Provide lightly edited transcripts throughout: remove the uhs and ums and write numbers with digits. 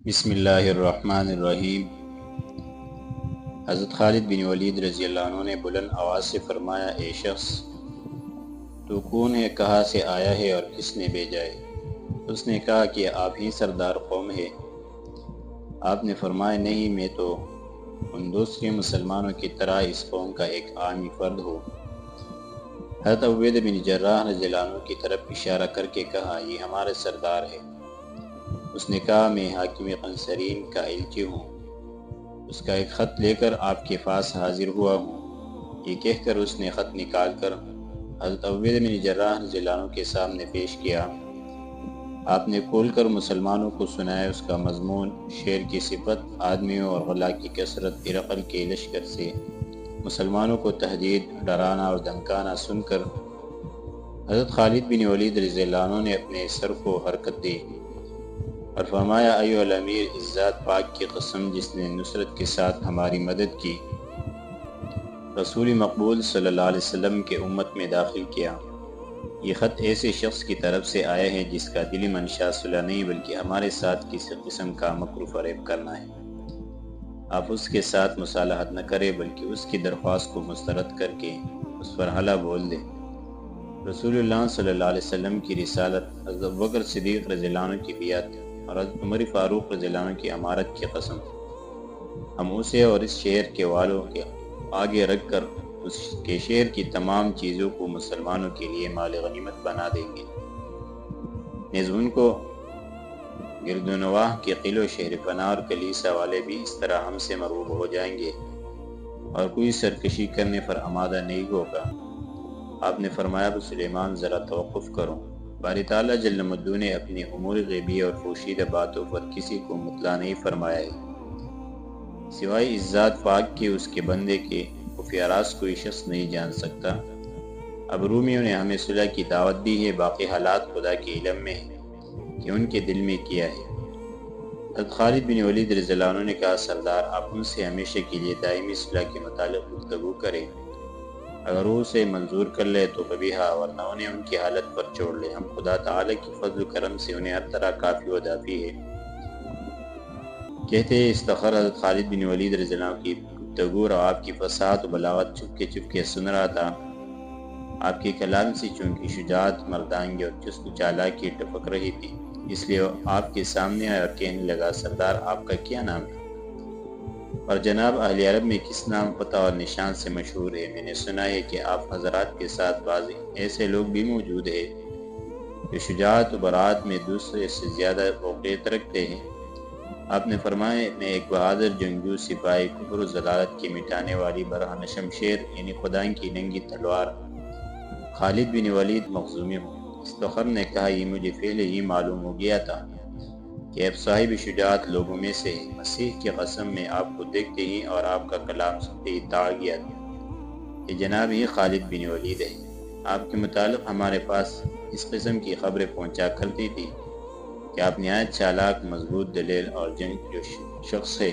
بسم اللہ الرحمن الرحیم۔ حضرت خالد بن ولید رضی اللہ عنہ نے بلند آواز سے فرمایا، اے شخص، تو کون ہے، کہاں سے آیا ہے اور کس نے بھیجا ہے؟ اس نے کہا کہ آپ ہی سردار قوم ہے۔ آپ نے فرمایا، نہیں، میں تو ان دوسرے مسلمانوں کی طرح اس قوم کا ایک عامی فرد ہوں۔ حضرت عبیدہ بن جراح رضی اللہ عنہ کی طرف اشارہ کر کے کہا، یہ ہمارے سردار ہے۔ اس نے کہا، میں حاکم قنصرین کا ایلچی ہوں، اس کا ایک خط لے کر آپ کے پاس حاضر ہوا ہوں۔ یہ کہہ کر اس نے خط نکال کر حضرت عبیدہ بن جراح رضی اللہ عنہ کے سامنے پیش کیا۔ آپ نے کھول کر مسلمانوں کو سنایا۔ اس کا مضمون شیر کی صفت، آدمیوں اور غلہ کی کثرت، ہرقل کے لشکر سے مسلمانوں کو تہدید، ڈرانا اور دھمکانا سن کر حضرت خالد بن ولید رضی اللہ عنہ نے اپنے سر کو حرکت دی اور فرمایا، ایھا الامیر، اس ذات پاک کی قسم جس نے نصرت کے ساتھ ہماری مدد کی، رسول مقبول صلی اللہ علیہ وسلم کے امت میں داخل کیا۔ یہ خط ایسے شخص کی طرف سے آیا ہے جس کا دلی منشا صلح نہیں بلکہ ہمارے ساتھ کسی قسم کا مکر و فریب کرنا ہے۔ آپ اس کے ساتھ مصالحت نہ کریں بلکہ اس کی درخواست کو مسترد کر کے اس پر حلا بول دیں۔ رسول اللہ صلی اللہ علیہ وسلم کی رسالت، حضرت ابوبکر صدیق رضی اللہ عنہ کی بیعت اور حضرت عمر فاروق رضی اللہ عنہ کی امارت کی قسم، ہم اسے اور اس شہر کے والوں کے آگے رکھ کر اس کے شہر کی تمام چیزوں کو مسلمانوں کے لیے مال غنیمت بنا دیں گے۔ نیز ان کو گرد و نواح کے قلعوں، شہر پناہ اور کلیسا والے بھی اس طرح ہم سے مرعوب ہو جائیں گے اور کوئی سرکشی کرنے پر آمادہ نہیں ہوگا۔ آپ نے فرمایا، ابو سلیمان، ذرا توقف کرو۔ باری تعالیٰ جل مجدہ نے اپنی امور غیبی اور پوشیدہ باتوں پر کسی کو مطلع نہیں فرمایا ہے سوائے اس ذات پاک کے، اس کے بندے کے خفیہ راز کوئی شخص نہیں جان سکتا۔ اب رومیوں نے ہمیں صلح کی دعوت دی ہے، باقی حالات خدا کے علم میں ہے کہ ان کے دل میں کیا ہے۔ حضرت خالد بن ولید رضی اللہ عنہ نے کہا، سردار، آپ ان سے ہمیشہ کے لیے دائمی صلح کے متعلق گفتگو کریں۔ اگر وہ اسے منظور کر لے تو قبیحہ، ورنہ انہیں ان کی حالت پر چھوڑ لے۔ ہم خدا تعالیٰ کی فضل و کرم سے انہیں ہر طرح کافی و دافی ہے۔ کہتے ہیں، استخر حضرت خالد بن ولید رضی اللہ عنہ کی گفتگو اور آپ کی فصاحت و بلاغت چپ کے سن رہا تھا۔ آپ کے کلام سے چونکہ شجاعت، مردانگی اور چست و چالاکی ٹپک رہی تھی، اس لیے آپ کے سامنے آیا اور کہنے لگا، سردار، آپ کا کیا نام ہے اور جناب اہل عرب میں کس نام، پتہ اور نشان سے مشہور ہے؟ میں نے سنا ہے کہ آپ حضرات کے ساتھ بعض ایسے لوگ بھی موجود ہیں جو شجاعت و برات میں دوسرے سے زیادہ فوقیت رکھتے ہیں۔ آپ نے فرمایا، میں ایک بہادر جنگجو سپاہی، کفر و ضلالت کی مٹانے والی برہنہ شمشیر یعنی خدا کی ننگی تلوار خالد بن ولید مخزومی ہوں۔ استخر نے کہا، یہ مجھے پہلے ہی معلوم ہو گیا تھا کہ آپ صاحب شجاعت لوگوں میں سے ہیں۔ مسیح کی قسم، میں آپ کو دیکھتے ہی اور آپ کا کلام سنتے ہی تاڑ گیا تھا کہ جناب ہی خالد بن ولید ہے۔ آپ کے متعلق ہمارے پاس اس قسم کی خبریں پہنچا کرتی تھی کہ آپ نہایت چالاک، مضبوط دلیل اور جنگجو شخص ہے۔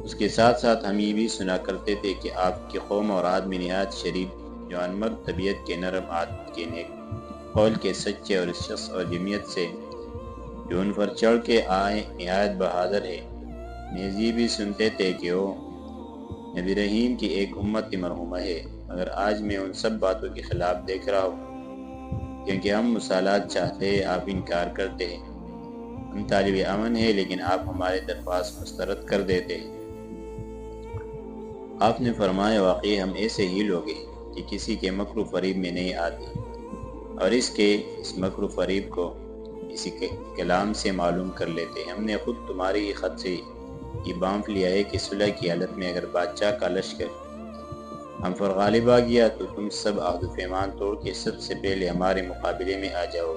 اس کے ساتھ ساتھ ہم یہ بھی سنا کرتے تھے کہ آپ کی قوم اور آدمی نہایت شریف، جوانمرد طبیعت کے، نرم عادت کے، نیک قول کے، سچے اور اس شخص اور جمعیت سے جو ان پر چڑھ کے آئے نہایت بہادر ہے۔ نیز یہ بھی سنتے تھے کہ وہ نبی رحیم کی ایک امت مرحومہ ہے۔ مگر آج میں ان سب باتوں کے خلاف دیکھ رہا ہوں، کیونکہ ہم مصالحت چاہتے ہیں، آپ انکار کرتے ہیں۔ ہم طالب امن ہیں لیکن آپ ہمارے درخواست مسترد کر دیتے ہیں۔ آپ نے فرمایا، واقعی ہم ایسے ہی لوگ ہیں کہ کسی کے مکر و فریب میں نہیں آتے اور اس مکر و فریب کو اسی کے کلام سے معلوم کر لیتے ہیں۔ ہم نے خود تمہاری ہی خط سے یہ بانپ لیا ہے کہ صلح کی حالت میں اگر بادشاہ کا لشکر ہم پر غالب آ گیا تو تم سب عہد و پیمان توڑ کے سب سے پہلے ہمارے مقابلے میں آ جاؤ،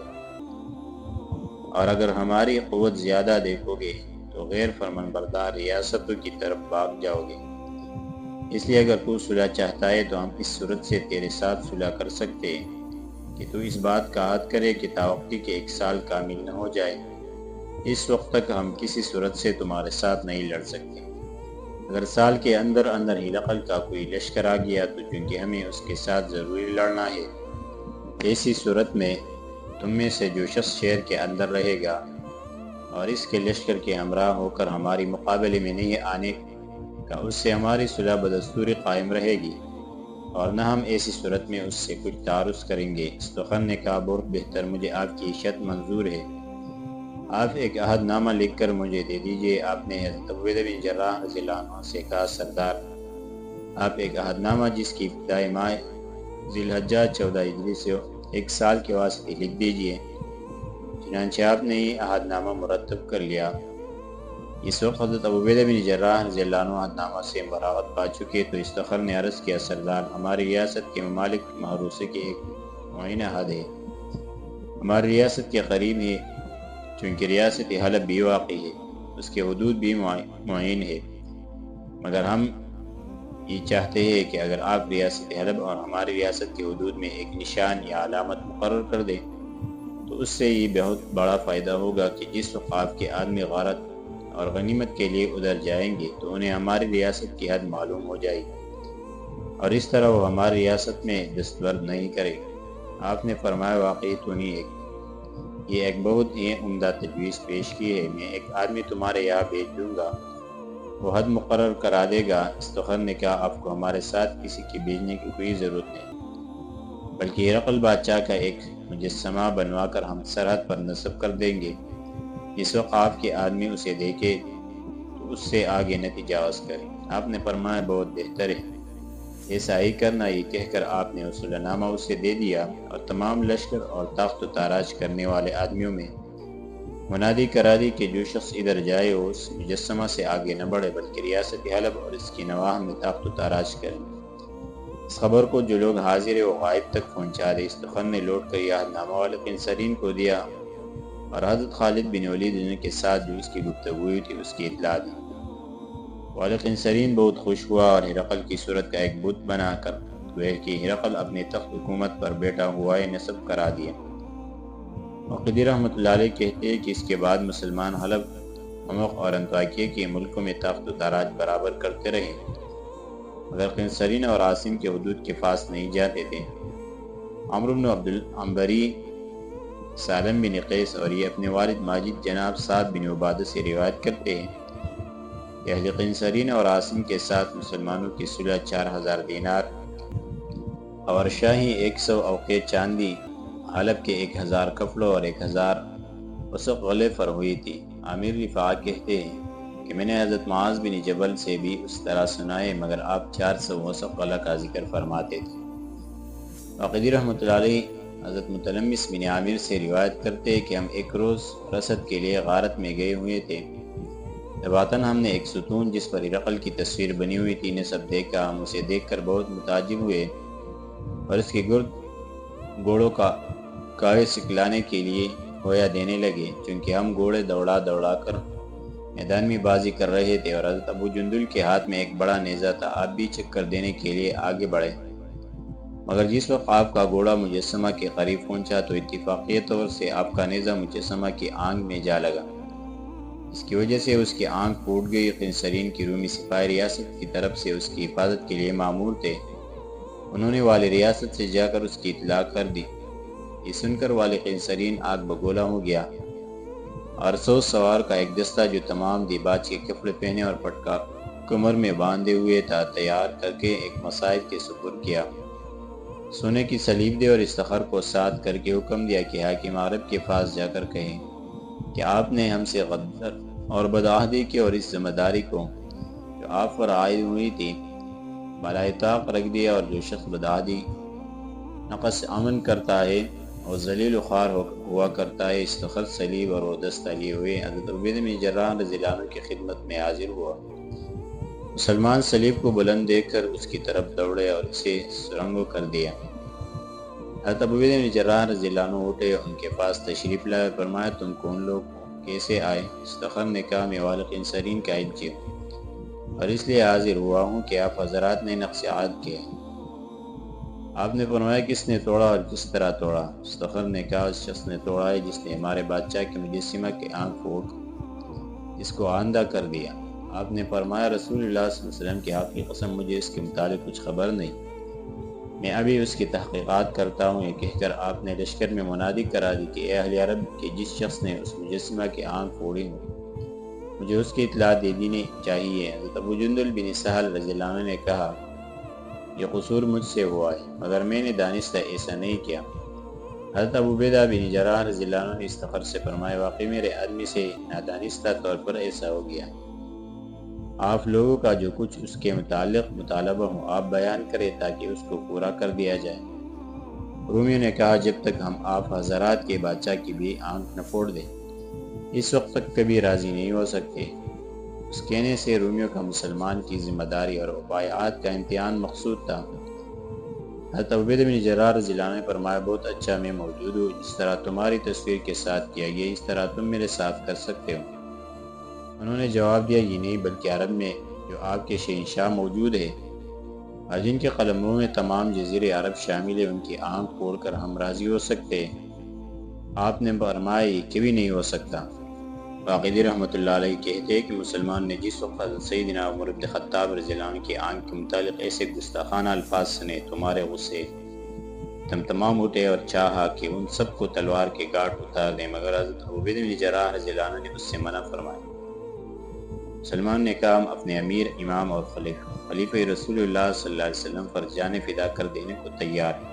اور اگر ہماری قوت زیادہ دیکھو گے تو غیر فرمان بردار ریاستوں کی طرف بھاگ جاؤ گے۔ اس لیے اگر تو صلح چاہتا ہے تو ہم اس صورت سے تیرے ساتھ صلح کر سکتے ہیں کہ تو اس بات کا عہد کرے کہ تاوقتی کے 1 سال کامل نہ ہو جائے، اس وقت تک ہم کسی صورت سے تمہارے ساتھ نہیں لڑ سکتے۔ اگر سال کے اندر ہرقل کا کوئی لشکر آ گیا تو چونکہ ہمیں اس کے ساتھ ضروری لڑنا ہے، ایسی صورت میں تم میں سے جو شخص شہر کے اندر رہے گا اور اس کے لشکر کے ہمراہ ہو کر ہماری مقابلے میں نہیں آنے کا اس سے ہماری صلح بدستوری قائم رہے گی، اور نہ ہم ایسی صورت میں اس سے کچھ تعارض کریں گے۔ استخر نے کہا بہت بہتر، مجھے آپ کی شرط منظور ہے، آپ ایک عہد نامہ لکھ کر مجھے دے دیجئے۔ آپ نے حضرت عبیدہ بن جراح رضی اللہ عنہ سے کہا سردار، آپ ایک عہد نامہ جس کی ابتدائی ماہ ذی الحجہ 14 ہجری سے 1 سال کے واسطے لکھ دیجئے۔ چنانچہ آپ نے یہ عہد نامہ مرتب کر لیا۔ اس وقت حضرت عبیدہ بن جراح رضی اللہ عنہ عہد نامہ سے براغت پا چکے تو استخر نے عرض کیا سردار، ہماری ریاست کے ممالک محروسے کے ایک معین عہد ہے، ہماری ریاست کے قریب ہے، چونکہ ریاست حلب بھی واقع ہے، اس کے حدود بھی معین ہے، مگر ہم یہ چاہتے ہیں کہ اگر آپ ریاست حلب اور ہماری ریاست کے حدود میں ایک نشان یا علامت مقرر کر دیں تو اس سے یہ بہت بڑا فائدہ ہوگا کہ جس وقت آپ کے آدمی غارت اور غنیمت کے لیے ادھر جائیں گے تو انہیں ہماری ریاست کی حد معلوم ہو جائے گی، اور اس طرح وہ ہماری ریاست میں دستبرد نہیں کرے گا۔ آپ نے فرمایا واقعی تو نہیں، یہ ایک بہت ہی عمدہ تجویز پیش کی ہے، میں ایک آدمی تمہارے یہاں بھیج دوں گا، وہ حد مقرر کرا دے گا۔ استخر نے کہا آپ کو ہمارے ساتھ کسی کی بھیجنے کی کوئی ضرورت نہیں، بلکہ ہرقل بادشاہ کا ایک مجسمہ بنوا کر ہم سرحد پر نصب کر دیں گے، جس وقت آپ کے آدمی اسے دیکھے تو اس سے آگے نہ تجاوز کریں۔ آپ نے فرمایا بہت بہتر ہے، ایسا ہی کرنا۔ یہ کہہ کر آپ نے وصول نامہ اسے دے دیا اور تمام لشکر اور تاخت و تاراج کرنے والے آدمیوں میں منادی کرا دی کہ جو شخص ادھر جائے وہ اس مجسمہ سے آگے نہ بڑھے بلکہ ریاست حلب اور اس کی نواح میں تاخت و تاراج کرے۔ اس خبر کو جو لوگ حاضر و غائب تک پہنچا دے۔ استخر نے لوٹ کر یہ عہدنامہ والے قنصرین کو دیا اور حضرت خالد بن ولید کے ساتھ جو اس کی گفتگو ہوئی تھی اس کی اطلاع دی۔ والد قنصرین بہت خوش ہوا اور ہرقل کی صورت کا ایک بت بنا کر گویا کہ ہرقل اپنے تخت حکومت پر بیٹھا ہوا نصب کرا دیا۔ وقدی رحمۃ اللہ علیہ کہتے ہیں کہ اس کے بعد مسلمان حلب، عمق اور انطاکیہ کے ملکوں میں تاخت و تاراج برابر کرتے رہے، مگر قنصرین اور عاصم کے حدود کے پاس نہیں جاتے تھے۔ عمرو بن عبد العنبری، سالم بن قیس اور یہ اپنے والد ماجد جناب سعد بن عبادہ سے روایت کرتے ہیں کہ اہل قنصرین اور عاصم کے ساتھ مسلمانوں کی صلح 4000 دینار اور شاہی 100 اوقے چاندی، حلب کے 1000 کفلوں اور 1000 وسق غلے پر ہوئی تھی۔ عامر رفاع کہتے ہیں کہ میں نے حضرت معاذ بن جبل سے بھی اس طرح سنائے، مگر آپ 400 وسق غلہ کا ذکر فرماتے تھے۔ وقدی رحمۃ اللہ علیہ حضرت متلمس بن عامر سے روایت کرتے کہ ہم ایک روز رصد کے لیے غارت میں گئے ہوئے تھے، تباتن ہم نے ایک ستون جس پر ہرقل کی تصویر بنی ہوئی تھی نصب دیکھا۔ ہم اسے دیکھ کر بہت متعجب ہوئے اور اس کے گرد گھوڑوں کا کاوے سکلانے کے لیے ہویا دینے لگے، چونکہ ہم گھوڑے دوڑا دوڑا کر میدان میں بازی کر رہے تھے اور حضرت ابو جندل کے ہاتھ میں ایک بڑا نیزہ تھا۔ آپ بھی چکر دینے کے لیے آگے بڑھے، مگر جس وقت آپ کا گھوڑا مجسمہ کے قریب پہنچا تو اتفاقی طور سے آپ کا نیزہ مجسمہ کی آنکھ میں جا لگا، اس کی وجہ سے اس کی آنکھ پھوٹ گئی۔ قنصرین کی رومی سپاہی ریاست کی طرف سے اس کی حفاظت کے لیے معمور تھے، انہوں نے والی ریاست سے جا کر اس کی اطلاع کر دی۔ یہ سن کر والی قنصرین آگ بگولا ہو گیا اور 100 سوار کا ایک دستہ جو تمام دیباج کے کپڑے پہنے اور پٹکا کمر میں باندھے ہوئے تھا تیار کر کے ایک مصائب کے سپرد کیا۔ سونے کی سلیب دے اور استخر کو ساتھ کر کے حکم دیا کہ حاکم عرب کے پاس جا کر کہیں کہ آپ نے ہم سے غدر اور بدعہدی کی اور اس ذمہ داری کو جو آپ پر عائد ہوئی تھی بالائے طاق رکھ دیا، اور جو شخص بدعہدی نقص امن کرتا ہے اور ذلیل و خوار ہوا کرتا ہے۔ استخر سلیب اور وہ دستہ لیے ہوئے حضرت عبیدہ بن جراح رضی اللہ عنہ کی خدمت میں حاضر ہوا۔ مسلمان سلیب کو بلند دیکھ کر اس کی طرف دوڑے اور اسے سرنگو کر دیا۔ حضرت عبیدہ بن جراح رضی اللہ عنہ اٹھے، ان کے پاس تشریف لائے، فرمایا تم کون لوگ کیسے آئے؟ استخر نے کہا میں والد قنصرین کا عجی ہوں اور اس لیے حاضر ہوا ہوں کہ آپ حضرات نے نقص عہد کیا۔ آپ نے فرمایا کس نے توڑا اور کس طرح توڑا؟ استخر نے کہا اس شخص نے توڑا ہے جس نے ہمارے بادشاہ کے مجسمہ کی آنکھ پھوڑ اس کو آندھا کر دیا۔ آپ نے فرمایا رسول اللہ صلی اللہ علیہ وسلم کے حق کی قسم مجھے اس کے متعلق کچھ خبر نہیں، میں ابھی اس کی تحقیقات کرتا ہوں۔ یہ کہہ کر آپ نے لشکر میں منادی کرا دی کہ اے اہل عرب کہ جس شخص نے اس مجسمہ کی آنکھ پھوڑی ہو مجھے اس کی اطلاع دے دینی چاہیے۔ حضرت ابو جندل بن سہل رضی اللہ عنہ نے کہا یہ قصور مجھ سے ہوا ہے مگر میں نے دانستہ ایسا نہیں کیا۔ حضرت ابو عبیدہ بن جراح رضی اللہ عنہ نے استغفار سے فرمایا واقعی میرے آدمی سے نادانستہ طور پر ایسا ہو گیا۔ آپ لوگوں کا جو کچھ اس کے متعلق مطالبہ ہو آپ بیان کریں تاکہ اس کو پورا کر دیا جائے۔ رومیوں نے کہا جب تک ہم آپ حضرات کے بادشاہ کی بھی آنکھ نہ پھوڑ دیں اس وقت تک کبھی راضی نہیں ہو سکتے۔ اس کہنے سے رومیوں کا مسلمان کی ذمہ داری اور بایعات کا امتحان مقصود تھا۔ حضرت عبید بن جراح رضی اللہ عنہ نے فرمایا بہت اچھا میں موجود ہوں، جس طرح تمہاری تصویر کے ساتھ کیا گیا اس طرح تم میرے ساتھ کر سکتے ہو۔ انہوں نے جواب دیا یہ نہیں بلکہ عرب میں جو آپ کے شہنشاہ موجود ہے اور جن کے قلمروں میں تمام جزیرے عرب شامل ہے ان کی آنکھ پھوڑ کر ہم راضی ہو سکتے ہیں۔ آپ نے فرمایا یہ کبھی نہیں ہو سکتا۔ واقعی رحمۃ اللہ علیہ کہتے ہیں کہ مسلمان نے جس وقت حضرت سیدنا عمر بن خطاب رضی اللہ عنہ کی آنکھ کے متعلق ایسے گستاخانہ الفاظ سنے تمہارے غصے تمام اٹھے اور چاہا کہ ان سب کو تلوار کے گھاٹ اتار دیں مگر حضرت عبید بن جراح رضی اللہ عنہ نے اس سے منع فرمایا۔ سلمان نے کہا ہم اپنے امیر امام اور خلیفہ رسول اللہ صلی اللہ علیہ وسلم پر جان فدا کر دینے کو تیار ہیں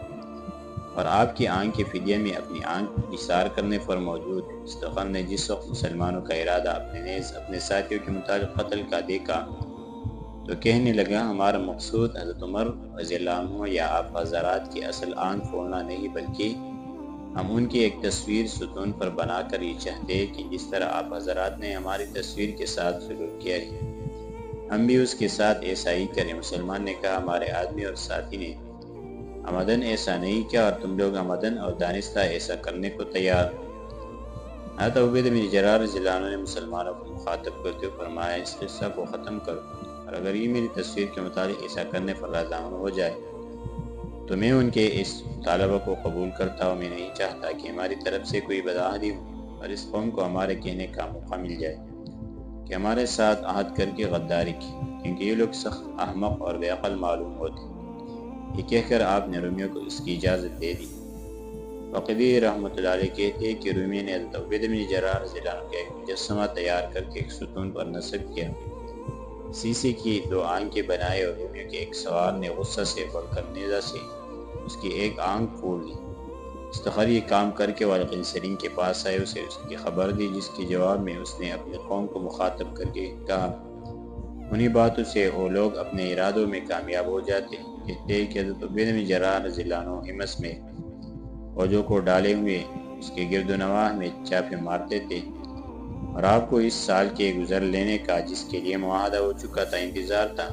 اور آپ کی آنکھ کے فدیے میں اپنی آنکھ نثار کرنے پر موجود ہے۔ مستغفر نے جس وقت مسلمانوں کا ارادہ اپنے نیز اپنے ساتھیوں کے مطابق قتل کا دیکھا تو کہنے لگا ہمارا مقصود حضرت عمر رضی اللہ عنہ یا آپ حضرات کی اصل آنکھ پھوڑنا نہیں بلکہ ہم ان کی ایک تصویر ستون پر بنا کر یہ چاہتے ہیں کہ جس طرح آپ حضرات نے ہماری تصویر کے ساتھ سلوک کیا ہے ہم بھی اس کے ساتھ ایسا ہی کریں۔ مسلمان نے کہا ہمارے آدمی اور ساتھی نے عمدن ایسا نہیں کیا اور تم لوگ عمدن اور دانستہ ایسا کرنے کو تیار۔ حضرت عبید بن جراح رضی اللہ عنہ نے مسلمانوں کو مخاطب کرتے ہوئے فرمایا اس قصہ کو ختم کرو اور اگر یہ میری تصویر کے مطابق ایسا کرنے پر رضامند ہو جائے تو میں ان کے اس مطالبہ کو قبول کرتا ہوں۔ میں نہیں چاہتا کہ ہماری طرف سے کوئی بدعہدی ہو اور اس قوم کو ہمارے کہنے کا موقع مل جائے کہ ہمارے ساتھ عہد کر کے غداری کی کیونکہ یہ لوگ سخت احمق اور بے عقل معلوم ہوتے۔ یہ کہہ کر آپ نے رومیوں کو اس کی اجازت دے دی۔ وقدی رحمۃ اللہ علیہ کہتے ہیں کہ رومی نے حضرت عبید بن جراح رضی اللہ عنہ کا ایک مجسمہ تیار کر کے ایک ستون پر نصب کیا، سیسے کی 2 آنکھیں بنائے اور رومیوں کے ایک سوار نے غصہ سے بڑھ کر نیزہ سے اس کی ایک آنکھ پھوڑ دی۔ مستغفر یہ کام کر کے والقین سرین کے پاس آئے اسے اس کی خبر دی جس کے جواب میں اس نے اپنی قوم کو مخاطب کر کے کہا انہی باتوں سے وہ لوگ اپنے ارادوں میں کامیاب ہو جاتے۔ کہتے ہیں کہ حضرت عبید بن جراح رضی اللہ عنہ ہمس میں فوجوں کو ڈالے ہوئے اس کے گرد و نواح میں چاپے مارتے تھے اور آپ کو اس سال کے گزر لینے کا جس کے لیے معاہدہ ہو چکا تھا انتظار تھا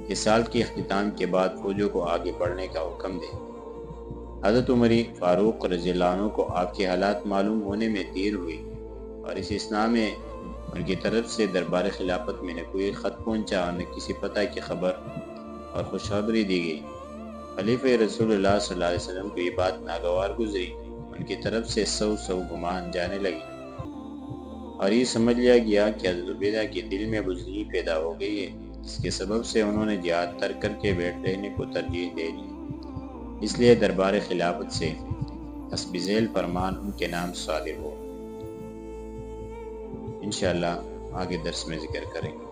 کہ سال کے اختتام کے بعد فوجوں کو آگے بڑھنے کا حکم دے۔ حضرت عمر فاروق رضی اللہ عنہ کو آپ کے حالات معلوم ہونے میں دیر ہوئی اور اس اثناء میں ان کی طرف سے دربار خلافت میں نہ کوئی خط پہنچا اور نہ کسی پتہ کی خبر اور خوشخبری دی گئی۔ خلیفہ رسول اللہ صلی اللہ علیہ وسلم کو یہ بات ناگوار گزری، ان کی طرف سے سو گمان جانے لگی اور یہ سمجھ لیا گیا کہ حضرت عبیدہ کے دل میں بزدلی پیدا ہو گئی ہے، جس کے سبب سے انہوں نے جہاد ترک کر کے بیٹھ رہنے کو ترجیح دے دی۔ اس لیے دربار خلافت سے حسب ذیل فرمان ان کے نام صادر ہو۔ انشاءاللہ آگے درس میں ذکر کریں گے۔